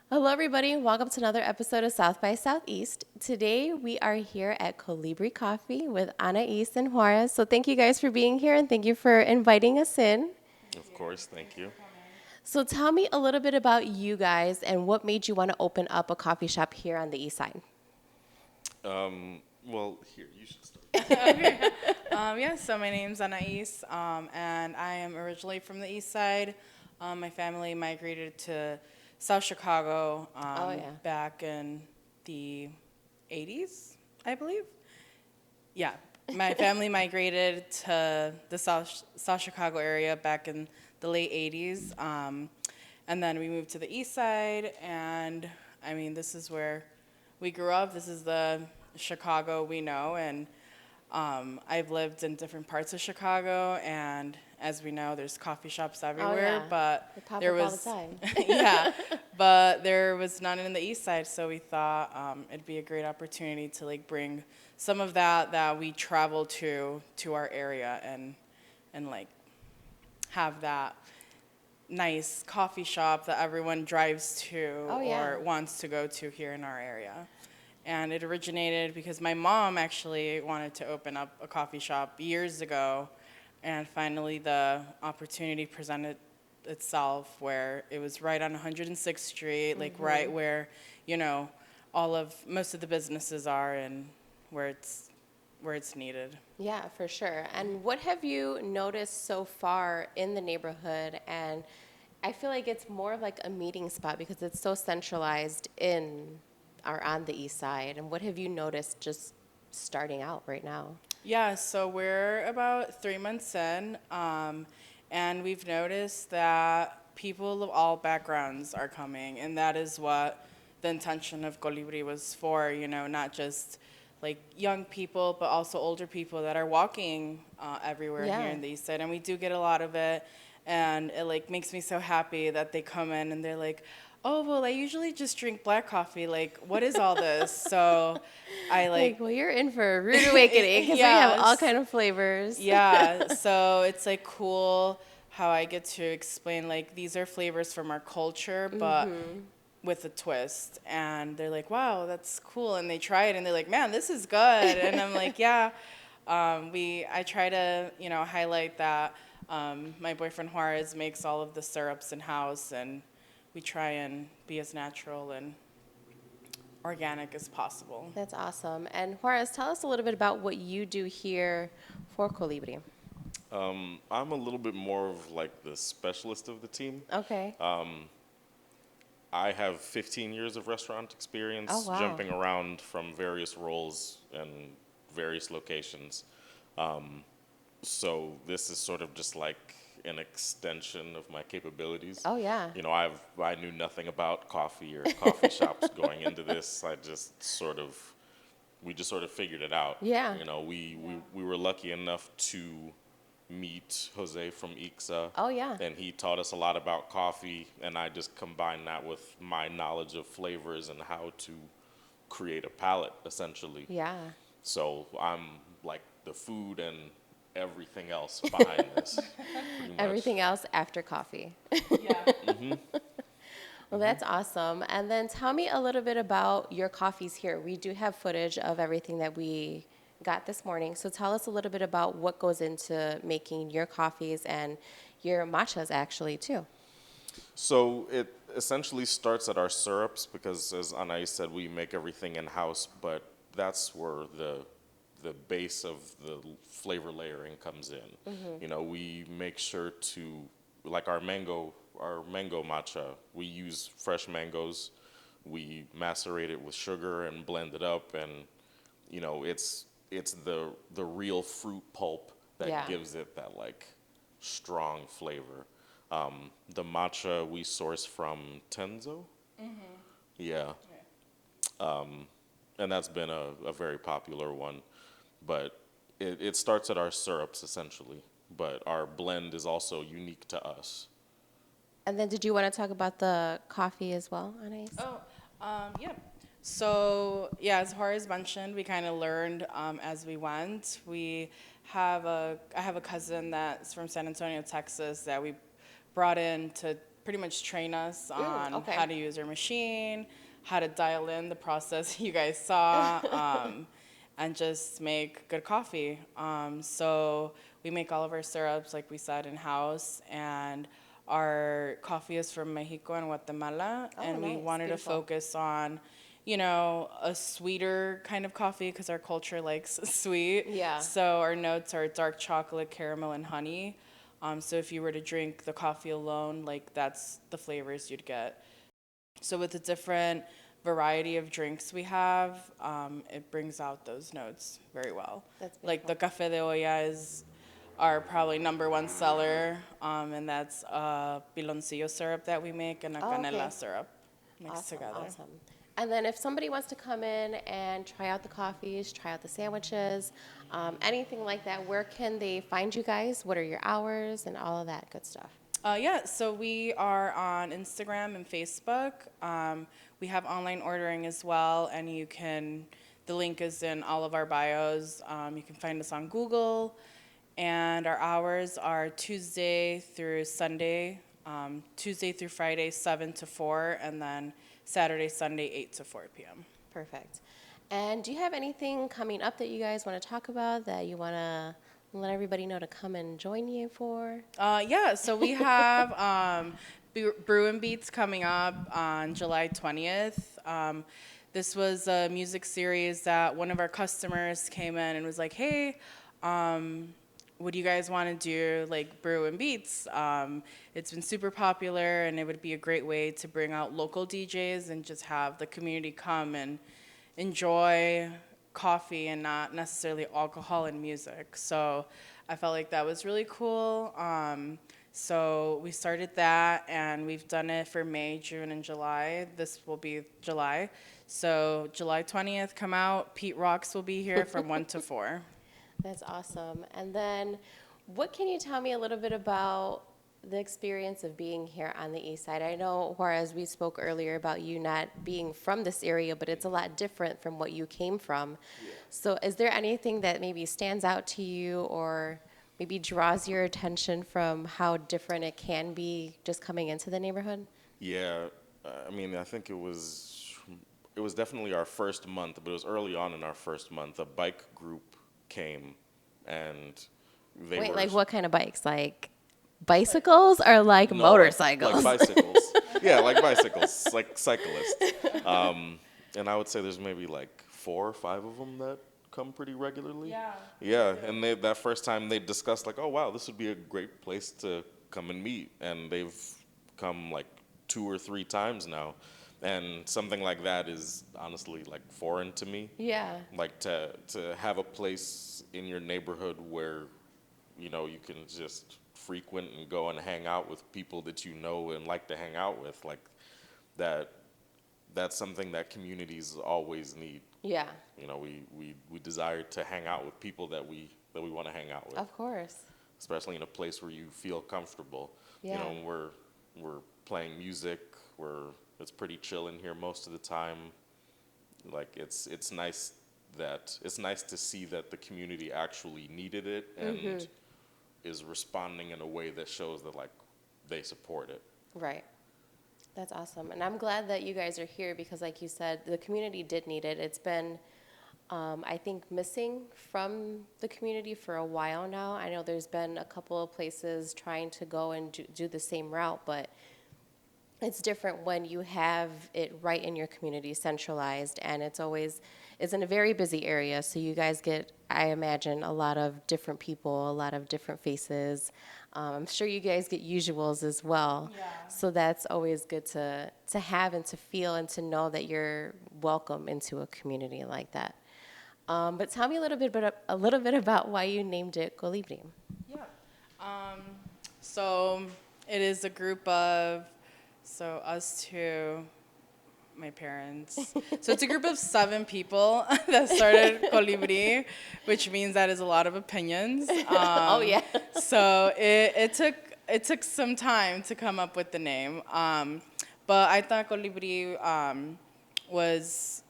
Hello, everybody. Welcome to another episode of South by Southeast. Today, we are here at Colibri Coffee with Anais and Juarez. So, thank you guys for being here and thank you for inviting us in. Of course, thank you. So, tell me a little bit about you guys and what made you want to open up a coffee shop here on the east side. Well, here, you should start. So my name's Anais, and I am originally from the East Side. My family migrated to South Chicago Oh, yeah. back in the 80s, I believe. Yeah, my family migrated to the South Chicago area back in the late 80s, and then we moved to the East Side, and I mean, this is where we grew up. This is the Chicago we know, and I've lived in different parts of Chicago, and as we know, there's coffee shops everywhere. Yeah. But They pop there up all the was, time. yeah, but there was none in the East Side, so we thought it'd be a great opportunity to like bring some of that we travel to our area and like have that nice coffee shop that everyone drives to Oh, yeah. or wants to go to here in our area. And it originated because my mom actually wanted to open up a coffee shop years ago, and finally the opportunity presented itself where it was right on 106th Street, like right where, you know, most of the businesses are and where it's needed. Yeah, for sure. And what have you noticed so far in the neighborhood? And I feel like it's more of like a meeting spot because it's so centralized in or on the east side. And what have you noticed just starting out right now? Yeah, so we're about 3 months in, and we've noticed that people of all backgrounds are coming, and that is what the intention of Colibri was for, you know, not just like young people, but also older people that are walking everywhere here Yeah. in the East Side, and we do get a lot of it, and it like makes me so happy that they come in and they're like, oh, well, I usually just drink black coffee. Like, what is all this? So I Like, like well, you're in for a rude awakening because we have all yes. kind of flavors. Yeah, so it's like cool how I get to explain like these are flavors from our culture, but with a twist. And they're like, wow, that's cool. And they try it and they're like, man, this is good. And I'm like, yeah. I try to, you know, highlight that my boyfriend Juarez makes all of the syrups in house, and we try and be as natural and organic as possible. That's awesome. And Juarez, tell us a little bit about what you do here for Colibri. I'm a little bit more of like the specialist of the team. Okay. I have 15 years of restaurant experience, Oh, wow. jumping around from various roles and various locations. So this is sort of just like an extension of my capabilities. Oh, yeah. You know, I knew nothing about coffee or coffee shops going into this. We just sort of figured it out. Yeah. You know, we were lucky enough to meet Jose from Ixa. Oh, yeah. And he taught us a lot about coffee, and I just combined that with my knowledge of flavors and how to create a palette, essentially. Yeah. So I'm like the food and everything else behind this, pretty much. Everything else after coffee. Yeah. Well, that's awesome. And then tell me a little bit about your coffees here. We do have footage of everything that we got this morning. So tell us a little bit about what goes into making your coffees and your matchas actually too. So it essentially starts at our syrups because, as Anais said, we make everything in house, but that's where the base of the flavor layering comes in. You know, we make sure to like our mango matcha. We use fresh mangoes. We macerate it with sugar and blend it up, and you know, it's the real fruit pulp that Yeah. gives it that like strong flavor. The matcha we source from Tenzo. Yeah, and that's been a very popular one. But it starts at our syrups essentially. But our blend is also unique to us. And then did you want to talk about the coffee as well, Anais? Oh, yeah. So yeah, as Horace mentioned, we kind of learned as we went. I have a cousin that's from San Antonio, Texas, that we brought in to pretty much train us on okay. how to use our machine, how to dial in the process you guys saw, and just make good coffee. So we make all of our syrups, like we said, in-house, and our coffee is from Mexico and Guatemala, Oh, and we nice. wanted Beautiful. to focus on, you know, a sweeter kind of coffee because our culture likes sweet. Yeah. So our notes are dark chocolate, caramel, and honey. So if you were to drink the coffee alone, like that's the flavors you'd get. So with the different variety of drinks we have, it brings out those notes very well. That's Like the beautiful. café de olla is our probably #1 seller, and that's a piloncillo syrup that we make and a Oh, canela okay. syrup mixed Awesome, together. awesome. And then if somebody wants to come in and try out the coffees, try out the sandwiches, anything like that, where can they find you guys? What are your hours and all of that good stuff? Yeah, so we are on Instagram and Facebook. We have online ordering as well, and the link is in all of our bios. You can find us on Google, and our hours are Tuesday through Sunday, Tuesday through Friday, 7 to 4, and then Saturday, Sunday, 8 to 4 p.m. Perfect. And do you have anything coming up that you guys want to talk about that you want to let everybody know to come and join you for? Yeah, so we have Brew and Beats coming up on July 20th. This was a music series that one of our customers came in and was like, hey, what do you guys want to do, like Brew and Beats? It's been super popular, and it would be a great way to bring out local DJs and just have the community come and enjoy coffee and not necessarily alcohol and music. So I felt like that was really cool. So we started that, and we've done it for May, June, and July. This will be July. So July 20th, come out. Pete Rocks will be here from 1 to 4. That's awesome. And then what can you tell me a little bit about the experience of being here on the east side? I know, Juarez, we spoke earlier about you not being from this area, but it's a lot different from what you came from. Yeah. So is there anything that maybe stands out to you or maybe draws your attention from how different it can be just coming into the neighborhood? Yeah, I mean, I think it was definitely our first month, but it was early on in our first month. A bike group came, and they Wait, were like what kind of bikes? Like bicycles or like no, motorcycles? like bicycles. Yeah, like bicycles, like cyclists. And I would say there's maybe like 4 or 5 of them that come pretty regularly. Yeah. Yeah, and that first time they discussed like, oh wow, this would be a great place to come and meet, and they've come like 2 or 3 times now, and something like that is honestly like foreign to me. Yeah. Like to have a place in your neighborhood where, you know, you can just frequent and go and hang out with people that you know and like to hang out with, like that's something that communities always need. Yeah. You know, we desire to hang out with people that we want to hang out with, Of course. especially in a place where you feel comfortable. Yeah. You know, we're playing music, it's pretty chill in here most of the time. Like it's nice to see that the community actually needed it and is responding in a way that shows that like they support it. Right. That's awesome. And I'm glad that you guys are here because, like you said, the community did need it. It's been, I think, missing from the community for a while now. I know there's been a couple of places trying to go and do the same route, but it's different when you have it right in your community, centralized, and it's in a very busy area, so you guys get, I imagine, a lot of different people, a lot of different faces. I'm sure you guys get usuals as well. Yeah. So that's always good to have and to feel and to know that you're welcome into a community like that. But tell me a little bit about why you named it Colibri. Yeah. So it is a group of, so us two, my parents. So it's a group of 7 people that started Colibri, which means that is a lot of opinions. Oh yeah. So it took some time to come up with the name. But I thought Colibri was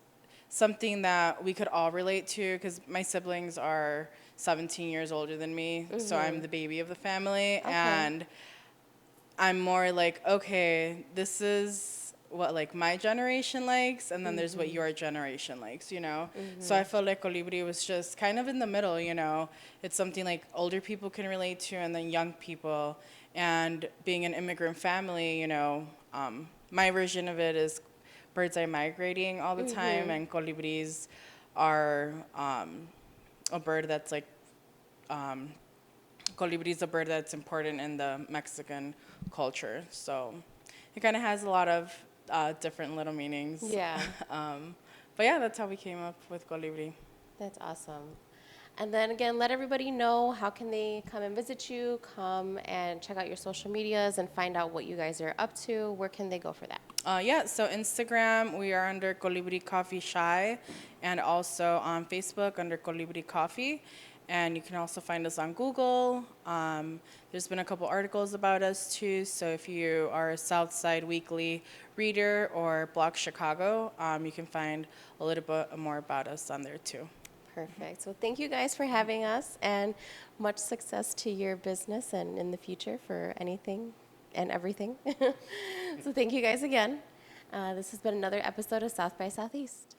something that we could all relate to because my siblings are 17 years older than me, so I'm the baby of the family. Okay. And I'm more like, okay, this is what like my generation likes, and then there's what your generation likes, you know? So I felt like Colibri was just kind of in the middle, you know? It's something like older people can relate to, and then young people. And being an immigrant family, you know, my version of it is birds are migrating all the time, and colibris are a bird that's like, colibri is a bird that's important in the Mexican culture. So it kind of has a lot of different little meanings. Yeah. But yeah, that's how we came up with colibri. That's awesome. And then again, let everybody know how can they come and visit you, come and check out your social medias and find out what you guys are up to. Where can they go for that? Yeah, so Instagram, we are under Colibrí Coffee Shy, and also on Facebook under Colibrí Coffee. And you can also find us on Google. There's been a couple articles about us too, so if you are a Southside Weekly reader or Block Chicago, you can find a little bit more about us on there too. Perfect. So thank you guys for having us, and much success to your business and in the future for anything and everything. So thank you guys again. This has been another episode of South by Southeast.